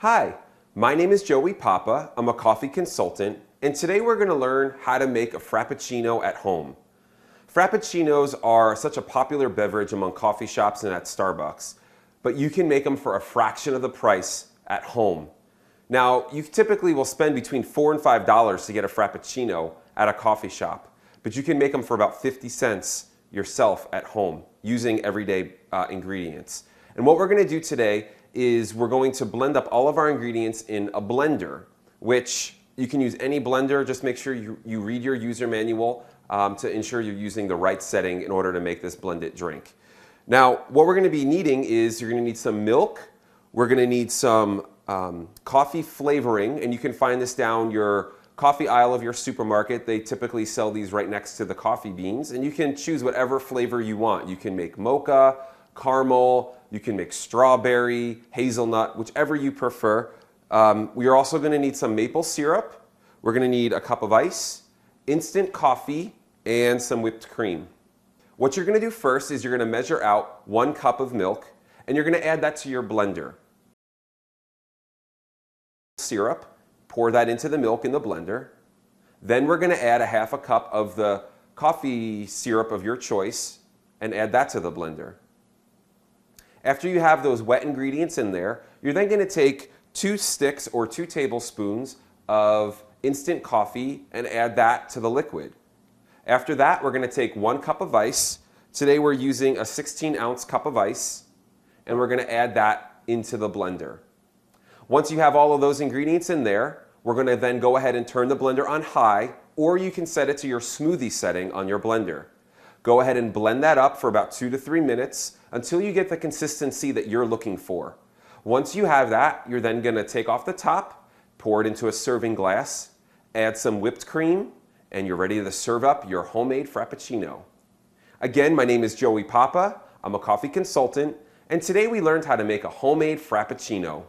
Hi, my name is Joey Papa. I'm a coffee consultant, and today we're going to learn how to make a Frappuccino at home. Frappuccinos are such a popular beverage among coffee shops and at Starbucks, but you can make them for a fraction of the price at home. Now, you typically will spend between $4 and $5 to get a Frappuccino at a coffee shop, but you can make them for about 50 cents yourself at home using everyday ingredients. And what we're going to do today is we're going to blend up all of our ingredients in a blender, which you can use any blender. Just make sure you read your user manual to ensure you're using the right setting in order to make this blended drink. Now, what we're going to be needing is you're going to need some milk. We're going to need some coffee flavoring, and you can find this down your coffee aisle of your supermarket. They typically sell these right next to the coffee beans, and you can choose whatever flavor you want. You can make mocha, caramel, you can make strawberry, hazelnut, whichever you prefer. We are also going to need some maple syrup. We're going to need a cup of ice, instant coffee, and some whipped cream. What you're going to do first is you're going to measure out 1 cup of milk, and you're going to add that to your blender. Syrup, pour that into the milk in the blender. Then we're going to add a half a cup of the coffee syrup of your choice and add that to the blender. After you have those wet ingredients in there, you're then going to take 2 sticks or 2 tablespoons of instant coffee and add that to the liquid. After that, we're going to take 1 cup of ice. Today we're using a 16-ounce cup of ice, and we're going to add that into the blender. Once you have all of those ingredients in there, we're going to then go ahead and turn the blender on high, or you can set it to your smoothie setting on your blender. Go ahead and blend that up for about 2 to 3 minutes until you get the consistency that you're looking for. Once you have that, you're then going to take off the top, pour it into a serving glass, add some whipped cream, and you're ready to serve up your homemade Frappuccino. Again, my name is Joey Papa. I'm a coffee consultant, and today we learned how to make a homemade Frappuccino.